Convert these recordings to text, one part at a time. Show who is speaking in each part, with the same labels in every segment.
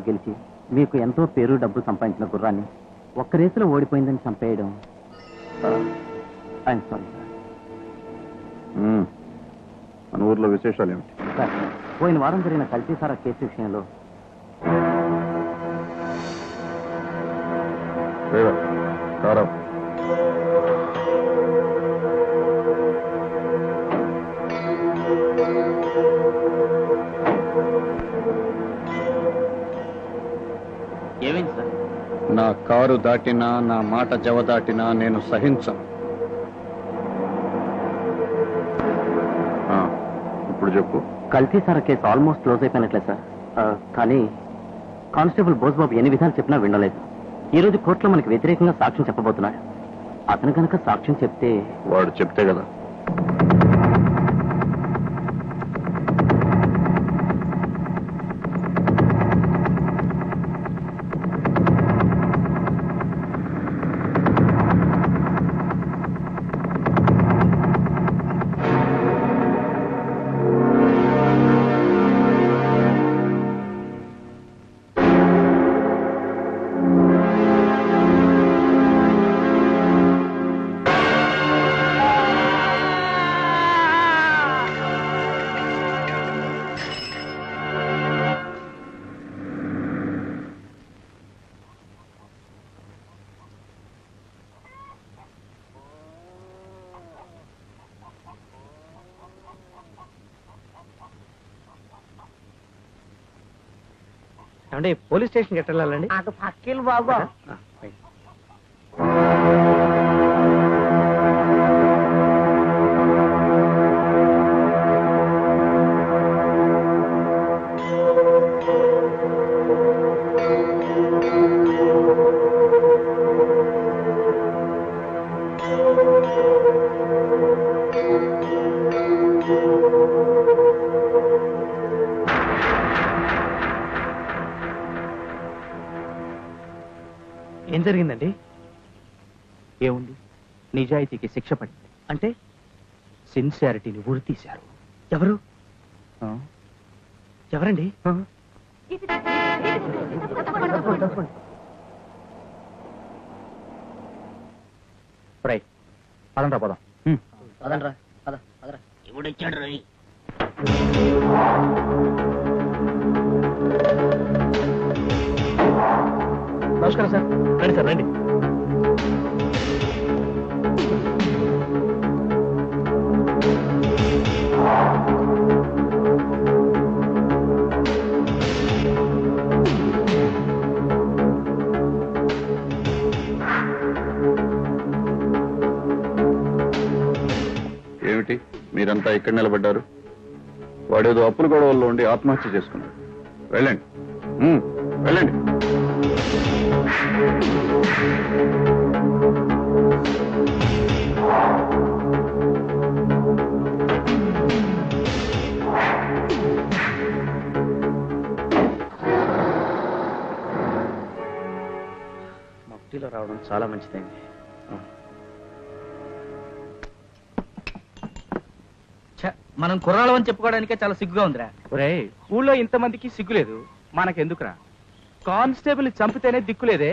Speaker 1: గెలిచి మీకు ఎంతో పేరు డబ్బు సంపాదించిన గుర్రాన్ని ఒక్క రేసులో ఓడిపోయిందని చంపేయడం ఐఎమ్ సారీ సార్.
Speaker 2: మన ఊర్లో విశేషాలు ఏమిటి
Speaker 1: సార్, పోయిన వారం జరిగిన కల్తీ సారా కేసు విషయంలో ఏమైంది సార్?
Speaker 2: నా కారు దాటినా నా మాట జవ దాటినా నేను సహించను. ఇప్పుడు చెప్పు.
Speaker 1: కల్తీ సారా కేసు ఆల్మోస్ట్ క్లోజ్ అయిపోయినట్లే సార్. కానీ కానిస్టేబుల్ బోస్బాబు ఎన్ని విధాలు చెప్పినా వినలేదు. ఈ రోజు కోర్టులో మనకి వ్యతిరేకంగా సాక్ష్యం చెప్పబోతున్నాడు. అతను కనుక సాక్ష్యం చెప్తే
Speaker 2: వాడు చెప్తే కదా.
Speaker 1: అంటే పోలీస్ స్టేషన్ ఎట్లా వెళ్ళాలండి?
Speaker 3: అటు పక్కిలు బాబు.
Speaker 1: ఏం జరిగిందండి? ఏముంది, నిజాయితీకి శిక్ష పడింది. అంటే సిన్సియారిటీని ఊరి తీశారు. ఎవరు? ఎవరండి? పదండ్రా పదం. పదండ్రా పద పదరా.
Speaker 3: ఎవడొచ్చాడు రవి?
Speaker 1: నమస్కారం సార్. రండి సార్ రండి.
Speaker 2: ఏమిటి మీరంతా ఇక్కడ నిలబడ్డారు? వాడేదో అప్పుల గొడవల్లో ఉండి ఆత్మహత్య చేసుకున్నాడు. వెళ్ళండి వెళ్ళండి.
Speaker 1: మట్టిలో రావడం చాలా మంచిదైంది.
Speaker 4: మనం కుర్రాళ్ళం అని చెప్పుకోవడానికే చాలా సిగ్గుగా ఉందిరా.
Speaker 1: ఒరే,
Speaker 4: ఊళ్ళో ఇంతమందికి సిగ్గులేదు, మనకెందుకురా? కానిస్టేబుల్ చంపితేనే దిక్కులేదే,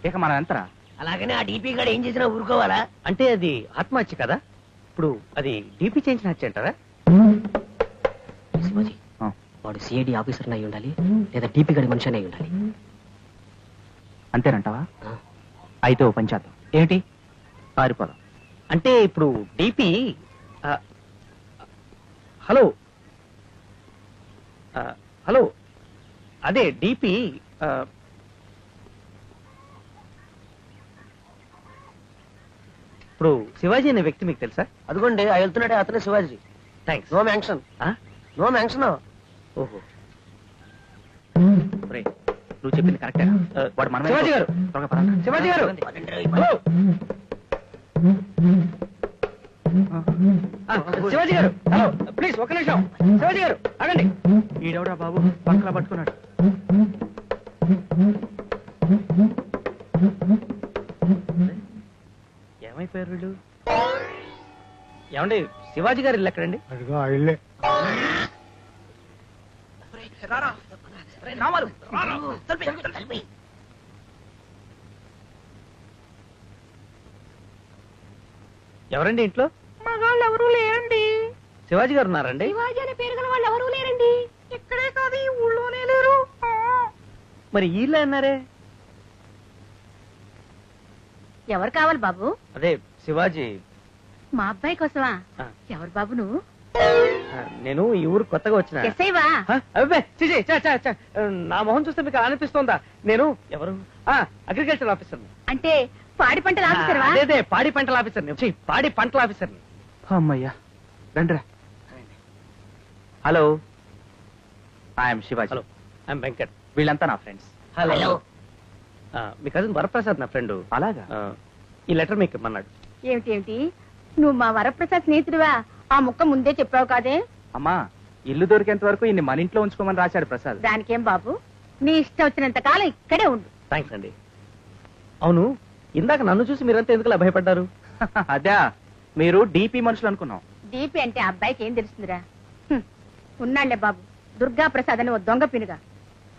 Speaker 4: ఇక మనం ఎంతరా?
Speaker 3: అలాగనే ఆ డీపీ గారు ఏం చేసినా ఊరుకోవాలా?
Speaker 1: అంటే అది ఆత్మహత్య కదా. ఇప్పుడు అది డీపీ చేయించిన హత్య అంటారా?
Speaker 3: శివాజీ, వాడు సిఐడి ఆఫీసర్ అయి ఉండాలి, లేదా డీపీ గడి మనిషి అయి ఉండాలి.
Speaker 4: అంతేనంటావా? అయితే ఓ పంచాయత్
Speaker 1: ఏమిటి?
Speaker 4: పారిపోదాం.
Speaker 1: అంటే ఇప్పుడు డీపీ హలో హలో అదే డీపీ ఇప్పుడు శివాజీ అనే వ్యక్తి మీకు తెలుసా?
Speaker 3: అదిగోండి ఆ వెళ్తున్నాడే అతనే Shivaji.
Speaker 1: Thanks.
Speaker 3: No mention. No mention.
Speaker 1: ఓహో, నువ్వు చెప్పింది కరెక్టే.
Speaker 4: వాడు మన
Speaker 1: శివాజీ గారు, శివాజీ గారు, శివాజీ గారు, హలో ప్లీజ్ ఒక్క నిమిషం. శివాజీ గారు ఆగండి.
Speaker 4: ఈడెవడా బాబు పక్కలా పట్టుకున్నాడు?
Speaker 1: ఏమైపోయారు వీళ్ళు? ఏమండి, శివాజీ గారు ఇల్లు ఎక్కడండి?
Speaker 4: ఎవరండి ఇంట్లో?
Speaker 5: మగాళ్ళు ఎవరూ లేరండి.
Speaker 4: శివాజీ గారు ఉన్నారండి?
Speaker 5: శివాజీ అనే పేరు గల వాళ్ళు ఎవరూ లేరండి. ఇక్కడే కాదు, ఈ ఊళ్ళోనే లేరు.
Speaker 4: మరి వీళ్ళే అన్నారే.
Speaker 5: ఎవరు కావాలి బాబు?
Speaker 4: అదే శివాజీ.
Speaker 5: మా అబ్బాయి కోసమా?
Speaker 4: ఆ.
Speaker 5: ఎవరు బాబు నువ్వు?
Speaker 4: నేను ఈ ఊరు కొత్తగా వచ్చిన.
Speaker 5: ఎస్ఐవా?
Speaker 4: అబ్బే చిచి, చ, చ, చ. నా మొహం చూస్తే మీకు అలా అనిపిస్తోందా? నేను ఎవరు? Agriculture officer.
Speaker 5: అంటే పాడి పంటల ఆఫీసర్వా?
Speaker 4: అదే పాడి పంటల ఆఫీసర్. పాడి పంటల ఆఫీసర్. అమ్మయ్యా రండిరా. Hello, I'm Shivaji. Hello, I'm Venkat. వీళ్ళంతా నా ఫ్రెండ్స్. హలో. మీ కజిన్ వరప్రసాద్ నా ఫ్రెండ్. అలాగా? ఈ లెటర్ మీకు ఇమ్మన్నాడు.
Speaker 5: ఏమిటి నువ్వు మా వరప్రసాద్ స్నేహితుడివా? ఆ ముక్క ముందే చెప్పావు కాదే.
Speaker 4: అమ్మా, ఇల్లు దొరికేంత వరకు ఇన్ని మన ఇంట్లో ఉంచుకోమని రాశాడు ప్రసాద్.
Speaker 5: దానికేం బాబు, నీ ఇష్టం వచ్చినంత కాలం ఇక్కడే ఉండు.
Speaker 4: థ్యాంక్స్ అండి. అవును, ఇందాక నన్ను చూసి మీరంతా ఎందుకు భయపడ్డారు? అదే, మీరు డీపీ మనుషులు అనుకున్నాం.
Speaker 5: దీపి అంటే ఆ అబ్బాయికి ఏం తెలుస్తుందిరా? ఉన్నాళ్లే బాబు, దుర్గా ప్రసాద్ అని ఓ దొంగ పినుగా.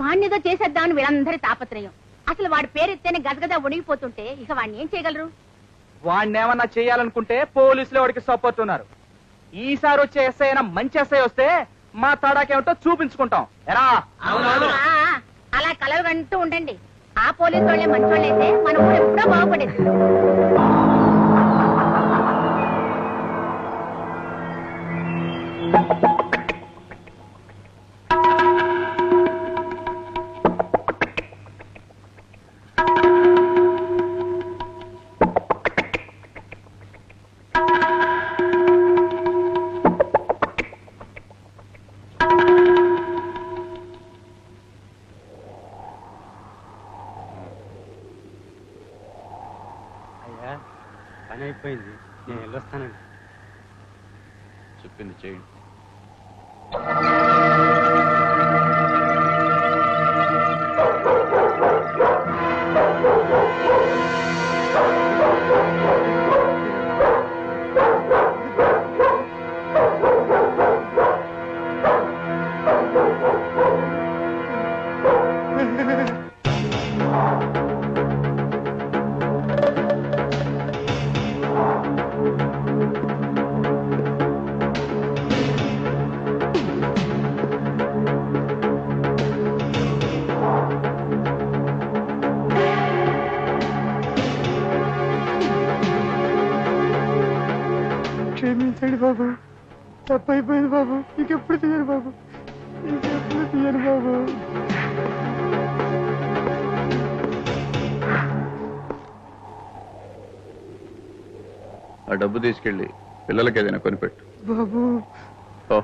Speaker 5: వాణ్ణిదో చేసేద్దామని వీళ్ళందరి తాపత్రయం. అసలు వాడి పేరెత్తేనే గదగదా ఉణిగిపోతుంటే ఇక వాడిని ఏం చేయగలరు?
Speaker 4: వాడిని ఏమన్నా చేయాలనుకుంటే పోలీసులు వాడికి సపోర్ట్ ఉన్నారు. ఈసారి వచ్చే ఎస్ఐ అయినా మంచి ఎస్ఐ వస్తే మా తడాకేమిటో చూపించుకుంటాం. ఎరా?
Speaker 5: అలా కలలు అంటూ ఉండండి. ఆ పోలీసు వాళ్ళే మంచోళ్ళైతే మన ఊరు ఎప్పుడో బాగుపడేది.
Speaker 1: పని అయిపోయింది, నేను వెళ్ళొస్తానండి.
Speaker 2: చెప్పింది చేయండి.
Speaker 6: క్షమించండి బాబు, తప్పైపోయింది బాబు. ఇంకెప్పుడు తీయను బాబు, ఇంకెప్పుడు తీయను బాబు.
Speaker 2: ఆ డబ్బు తీసుకెళ్ళి పిల్లలకి ఏదైనా కొనిపెట్టు
Speaker 6: బాబు
Speaker 2: ఓ